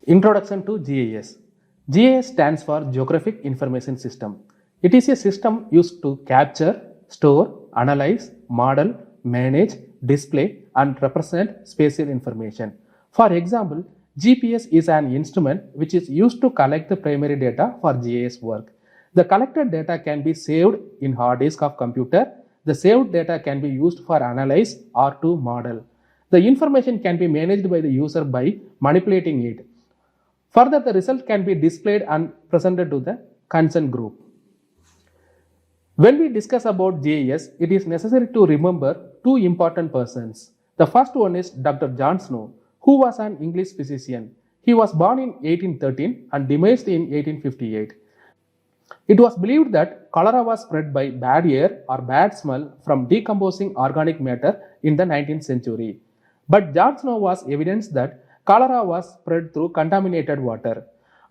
Introduction to GIS. GIS stands for Geographic Information System. It is a system used to capture, store, analyze, model, manage, display, and represent spatial information. For example, GPS is an instrument which is used to collect the primary data for GIS work. The collected data can be saved in hard disk of computer. The saved data can be used for analyze or to model. The information can be managed by the user by manipulating it. Further, the result can be displayed and presented to the concerned group. When we discuss about GIS, it is necessary to remember two important persons. The first one is Dr. John Snow, who was an English physician. He was born in 1813 and demised in 1858. It was believed that cholera was spread by bad air or bad smell from decomposing organic matter in the 19th century. But John Snow was evidence that cholera was spread through contaminated water.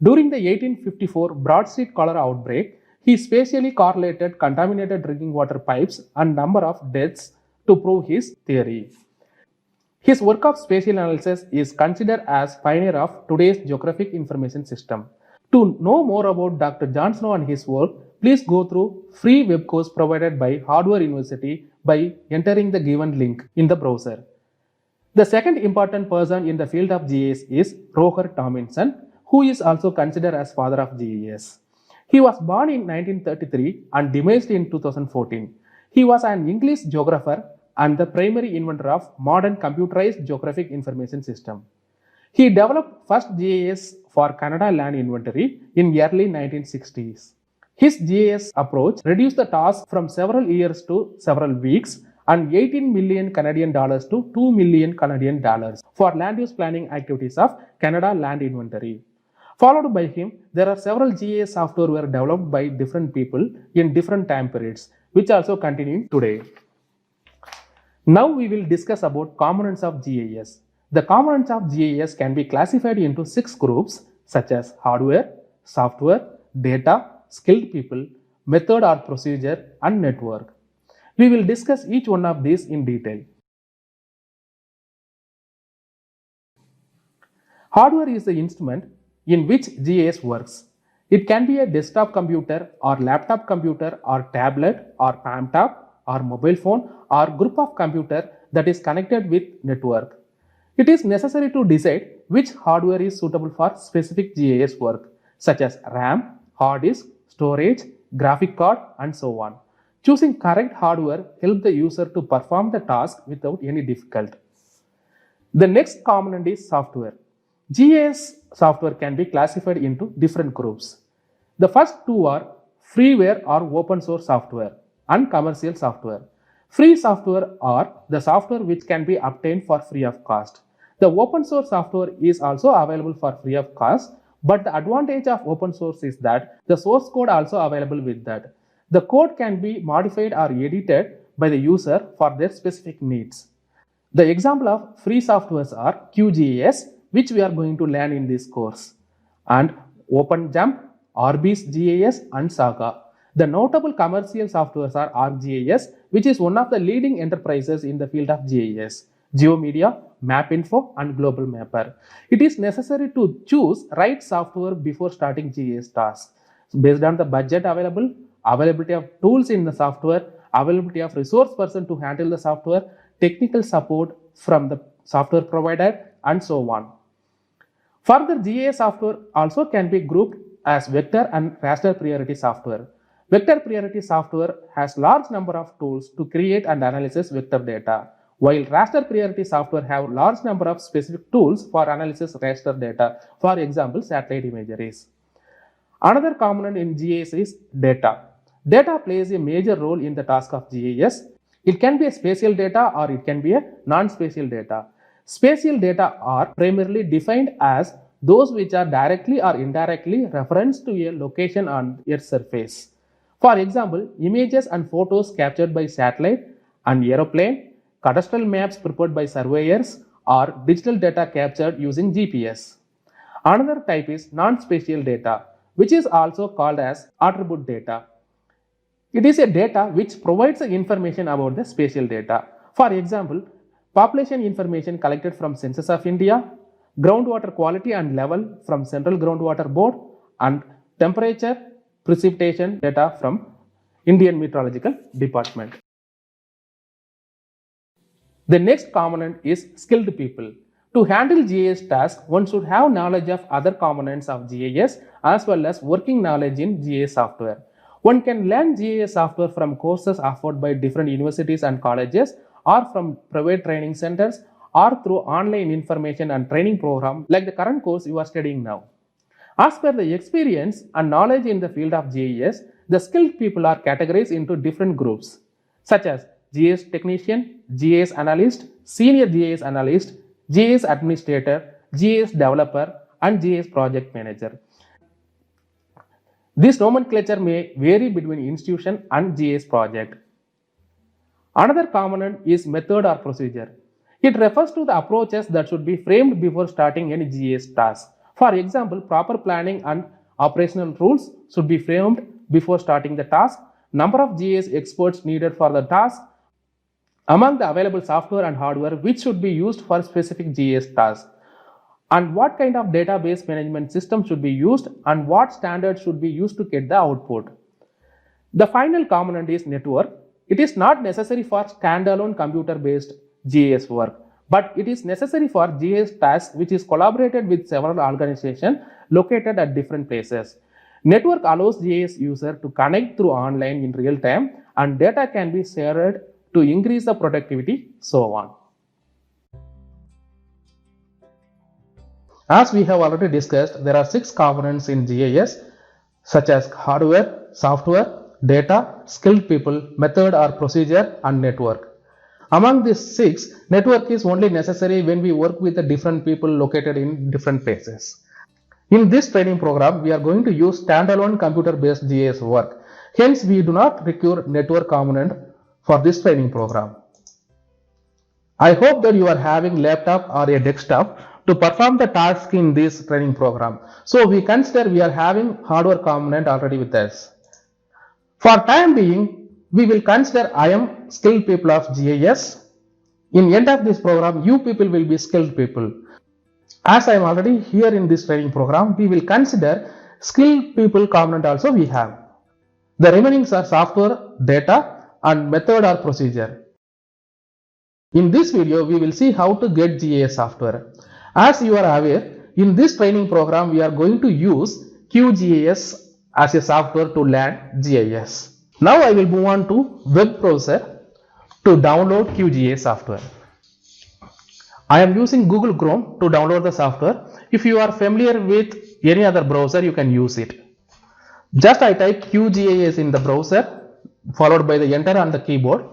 During the 1854 Broad Street cholera outbreak, he spatially correlated contaminated drinking water pipes and number of deaths to prove his theory. His work of spatial analysis is considered as pioneer of today's geographic information system. To know more about Dr. John Snow and his work, please go through free web course provided by Harvard University by entering the given link in the browser. The second important person in the field of GIS is Roger Tomlinson, who is also considered as father of GIS. He was born in 1933 and demised in 2014. He was an English geographer and the primary inventor of modern computerized geographic information system. He developed first GIS for Canada land inventory in early 1960s. His GIS approach reduced the task from several years to several weeks and 18 million Canadian dollars to 2 million Canadian dollars for land use planning activities of Canada land inventory. Followed by him, there are several GIS software were developed by different people in different time periods, which also continue today. Now we will discuss about components of GIS. The components of GIS can be classified into 6 groups such as hardware, software, data, skilled people, method or procedure, and network. We will discuss each one of these in detail. Hardware is the instrument in which GIS works. It can be a desktop computer or laptop computer or tablet or palm top or mobile phone or group of computer that is connected with network. It is necessary to decide which hardware is suitable for specific GIS work such as RAM, hard disk, storage, graphic card, and so on. Choosing correct hardware helps the user to perform the task without any difficulty. The next component is software. GIS software can be classified into different groups. The first two are freeware or open source software and commercial software. Free software are the software which can be obtained for free of cost. The open source software is also available for free of cost, but the advantage of open source is that the source code also available with that. The code can be modified or edited by the user for their specific needs. The example of free softwares are QGIS, which we are going to learn in this course, and OpenJump, Orbis GIS, and Saga. The notable commercial softwares are ArcGIS, which is one of the leading enterprises in the field of GIS, GeoMedia, MapInfo, and Global Mapper. It is necessary to choose right software before starting GIS tasks. Based on the budget available, availability of tools in the software, availability of resource person to handle the software, technical support from the software provider, and so on. Further, GIS software also can be grouped as vector and raster priority software. Vector priority software has large number of tools to create and analyze vector data, while raster priority software have large number of specific tools for analysis raster data, for example, satellite imageries. Another component in GIS is data. Data plays a major role in the task of GIS. It can be a spatial data or it can be a non-spatial data. Spatial data are primarily defined as those which are directly or indirectly referenced to a location on Earth's surface. For example, images and photos captured by satellite and aeroplane, cadastral maps prepared by surveyors, or digital data captured using GPS. Another type is non-spatial data, which is also called as attribute data. It is a data which provides the information about the spatial data. For example, population information collected from Census of India, groundwater quality and level from Central Groundwater Board, and temperature, precipitation data from Indian Meteorological Department. The next component is skilled people. To handle GIS tasks, one should have knowledge of other components of GIS as well as working knowledge in GIS software. One can learn GIS software from courses offered by different universities and colleges, or from private training centers, or through online information and training program like the current course you are studying now. As per the experience and knowledge in the field of GIS, the skilled people are categorized into different groups such as GIS technician, GIS analyst, senior GIS analyst, GIS administrator, GIS developer, and GIS project manager. This nomenclature may vary between institution and GIS project. Another component is method or procedure. It refers to the approaches that should be framed before starting any GIS task. For example, proper planning and operational rules should be framed before starting the task, number of GIS experts needed for the task, among the available software and hardware which should be used for specific GIS tasks, and what kind of database management system should be used and what standards should be used to get the output. The final component is network. It is not necessary for standalone computer-based GIS work, but it is necessary for GIS tasks which is collaborated with several organizations located at different places. Network allows GIS user to connect through online in real time, and data can be shared to increase the productivity, so on. As we have already discussed, there are 6 components in GIS such as hardware, software, data, skilled people, method or procedure, and network. Among these 6, network is only necessary when we work with the different people located in different places. In this training program, we are going to use standalone computer-based GIS work. Hence, we do not require network component for this training program. I hope that you are having laptop or a desktop to perform the task in this training program. So we consider we are having hardware component already with us. For time being, we will consider I am skilled people of GIS. In end of this program, you people will be skilled people. As I am already here in this training program, we will consider skilled people component also we have. The remaining are software, data, and method or procedure. In this video, we will see how to get GIS software. As you are aware, in this training program, we are going to use QGIS as a software to learn GIS. Now I will move on to web browser to download QGIS software. I am using Google Chrome to download the software. If you are familiar with any other browser, you can use it. Just I type QGIS in the browser followed by the enter on the keyboard.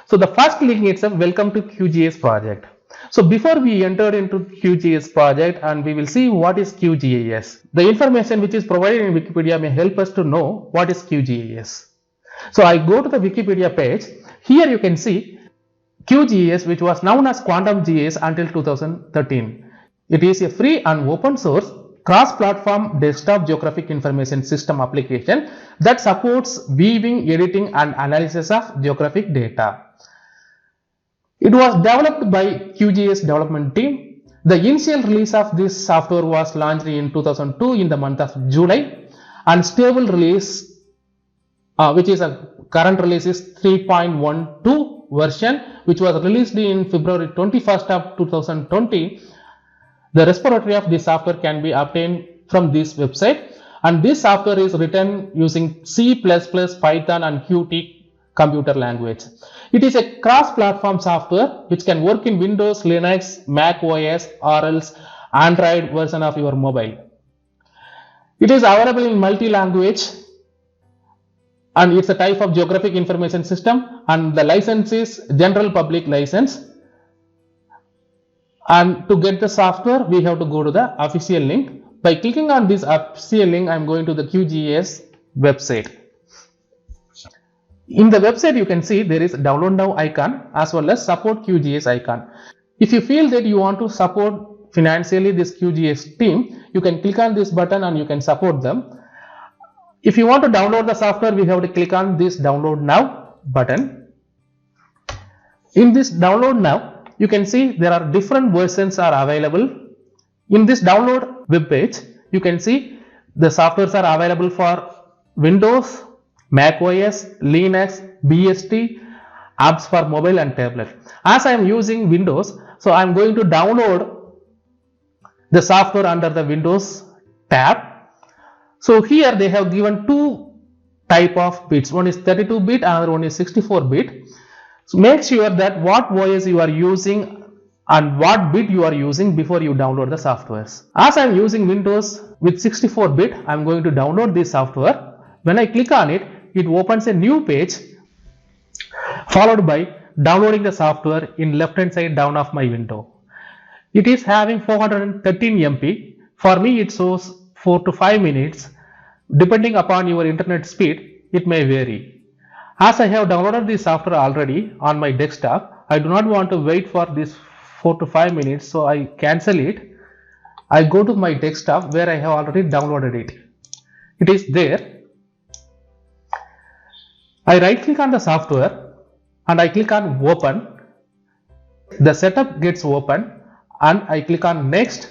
So the first link is a welcome to QGIS project. So before we enter into QGIS project, and we will see what is QGIS. The information which is provided in Wikipedia may help us to know what is QGIS. So I go to the Wikipedia page. Here you can see QGIS, which was known as Quantum GIS until 2013. It is a free and open source cross-platform desktop geographic information system application that supports viewing, editing, and analysis of geographic data. It was developed by QGIS development team. The initial release of this software was launched in 2002 in the month of July, and stable release, which is a current release, is 3.12 version, which was released in February 21st of 2020. The repository of this software can be obtained from this website, and this software is written using C++, Python, and Qt computer language. It is a cross-platform software which can work in Windows, Linux, Mac OS, or else Android version of your mobile. It is available in multi-language, and it's a type of geographic information system, and the license is general public license. And to get the software, we have to go to the official link. By clicking on this official link, I am going to the QGIS website. In the website, you can see there is a download now icon as well as support QGIS icon. If you feel that you want to support financially this QGIS team, you can click on this button and you can support them. If you want to download the software, we have to click on this download now button. In this download now, you can see there are different versions are available. In this download web page, you can see the softwares are available for Windows, Mac OS, Linux, BST, apps for mobile and tablet. As I am using Windows, so I am going to download the software under the Windows tab. So here they have given two type of bits. One is 32-bit, another one is 64-bit. So make sure that what OS you are using and what bit you are using before you download the softwares. As I am using Windows with 64-bit, I am going to download this software. When I click on it, it opens a new page followed by downloading the software in left hand side down of my window. It is having 413 MB. For me it shows 4 to 5 minutes. Depending upon your internet speed, it may vary. As I have downloaded this software already on my desktop, I do not want to wait for this 4 to 5 minutes, so I cancel it. I go to my desktop where I have already downloaded it. It is there. I right click on the software and I click on open. The setup gets open and I click on next.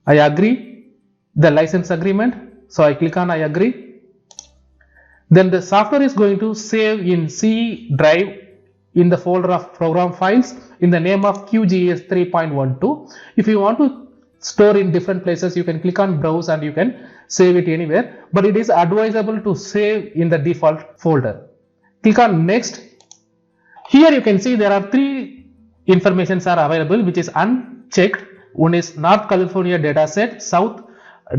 I agree the license agreement, so I click on I agree. Then the software is going to save in C drive in the folder of program files in the name of QGIS 3.12. If you want to store in different places, you can click on browse and you can save it anywhere, but it is advisable to save in the default folder. Click on next. Here you can see there are three informations are available which is unchecked. One is North California dataset, South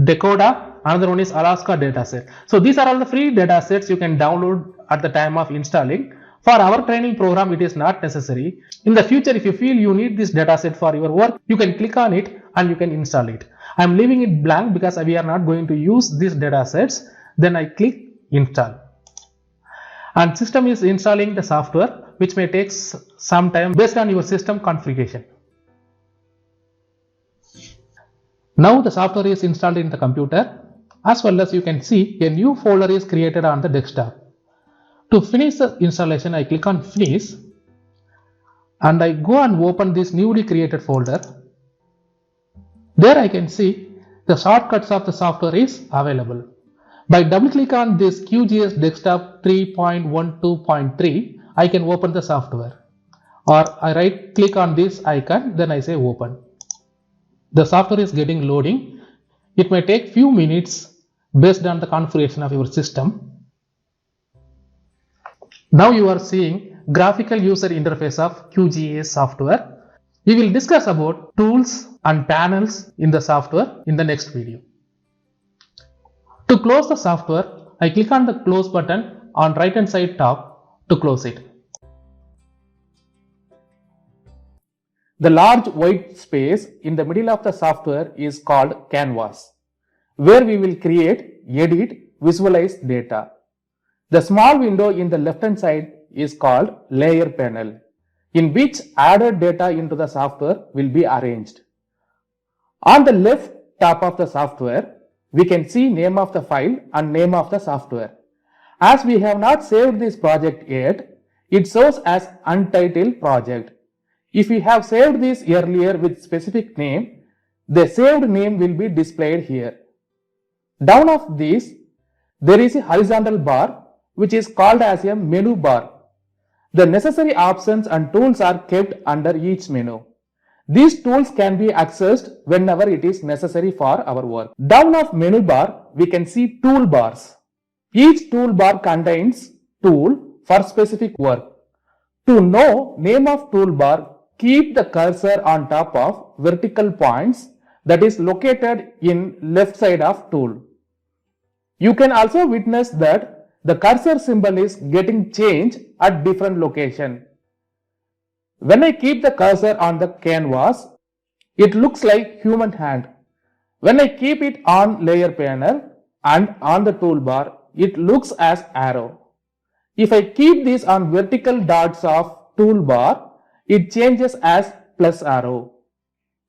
Dakota, another one is Alaska dataset. So these are all the free datasets you can download at the time of installing. For our training program, it is not necessary. In the future, if you feel you need this dataset for your work, you can click on it and you can install it. I am leaving it blank because we are not going to use these datasets. Then I click install. And system is installing the software, which may take some time based on your system configuration. Now the software is installed in the computer, as well as you can see a new folder is created on the desktop. To finish the installation, I click on finish and I go and open this newly created folder. There I can see the shortcuts of the software is available. By double click on this QGIS desktop 3.12.3, I can open the software, or I right click on this icon, then I say open. The software is getting loading. It may take few minutes based on the configuration of your system. Now you are seeing graphical user interface of QGIS software. We will discuss about tools and panels in the software in the next video. To close the software, I click on the close button on right hand side top to close it. The large white space in the middle of the software is called canvas, where we will create, edit, visualize data. The small window in the left hand side is called layer panel, in which added data into the software will be arranged. On the left top of the software, we can see name of the file and name of the software. As we have not saved this project yet, it shows as untitled project. If we have saved this earlier with specific name, the saved name will be displayed here. Down of this, there is a horizontal bar which is called as a menu bar. The necessary options and tools are kept under each menu. These tools can be accessed whenever it is necessary for our work. Down of menu bar, we can see toolbars. Each toolbar contains tool for specific work. To know name of toolbar, keep the cursor on top of vertical points that is located in left side of tool. You can also witness that the cursor symbol is getting changed at different location. When I keep the cursor on the canvas, it looks like human hand. When I keep it on layer panel and on the toolbar, it looks as arrow. If I keep this on vertical dots of toolbar, it changes as plus arrow.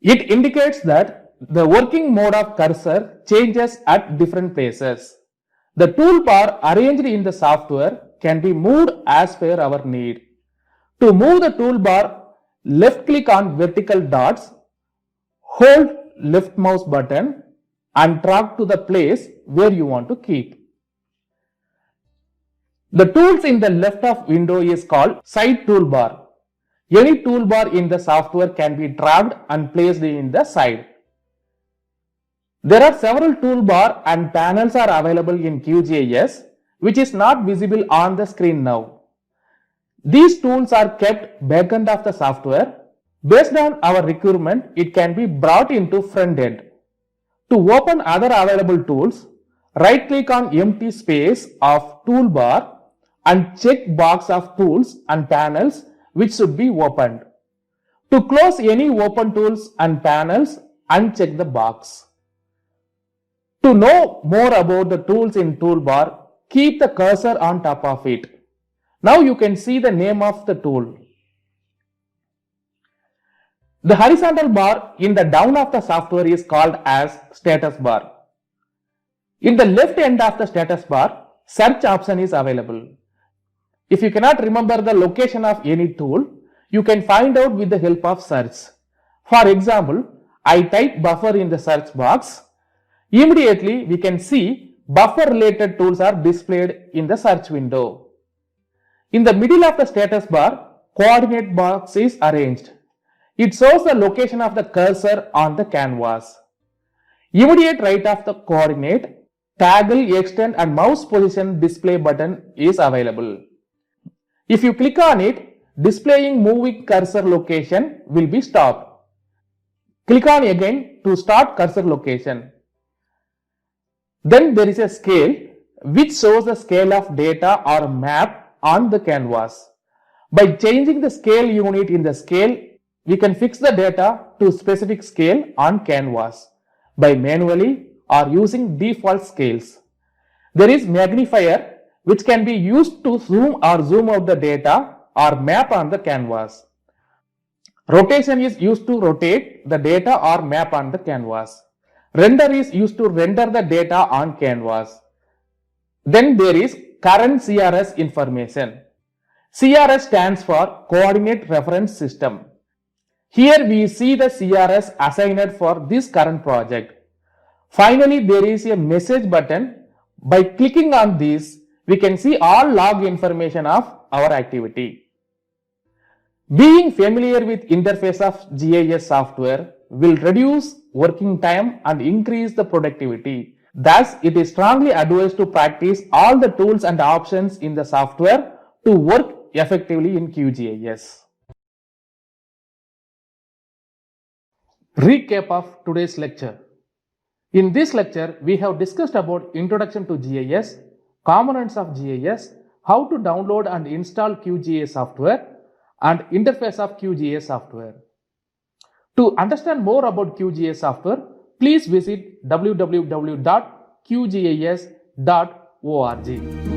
It indicates that the working mode of cursor changes at different places. The toolbar arranged in the software can be moved as per our need. To move the toolbar, left click on vertical dots, hold left mouse button and drag to the place where you want to keep. The tools in the left of window is called side toolbar. Any toolbar in the software can be dragged and placed in the side. There are several toolbar and panels are available in QGIS, which is not visible on the screen now. These tools are kept backend of the software. Based on our requirement, it can be brought into front end. To open other available tools, right click on empty space of toolbar and check box of tools and panels which should be opened. To close any open tools and panels, uncheck the box. To know more about the tools in toolbar, keep the cursor on top of it. Now you can see the name of the tool. The horizontal bar in the down of the software is called as status bar. In the left end of the status bar, search option is available. If you cannot remember the location of any tool, you can find out with the help of search. For example, I type buffer in the search box. Immediately we can see buffer related tools are displayed in the search window. In the middle of the status bar, coordinate box is arranged. It shows the location of the cursor on the canvas. Immediate right of the coordinate, toggle, extend and mouse position display button is available. If you click on it, displaying moving cursor location will be stopped. Click on again to start cursor location. Then there is a scale which shows the scale of data or map on the canvas. By changing the scale unit in the scale, we can fix the data to specific scale on canvas by manually or using default scales. There is magnifier which can be used to zoom or zoom out the data or map on the canvas. Rotation is used to rotate the data or map on the canvas. Render is used to render the data on canvas. Then there is current CRS information. CRS stands for Coordinate Reference System. Here we see the CRS assigned for this current project. Finally, there is a message button. By clicking on this, we can see all log information of our activity. Being familiar with interface of GIS software will reduce working time and increase the productivity. Thus, it is strongly advised to practice all the tools and options in the software to work effectively in QGIS. Recap of today's lecture. In this lecture, we have discussed about introduction to GIS, components of GIS, how to download and install QGIS software, and interface of QGIS software. To understand more about QGIS software, please visit www.qgis.org.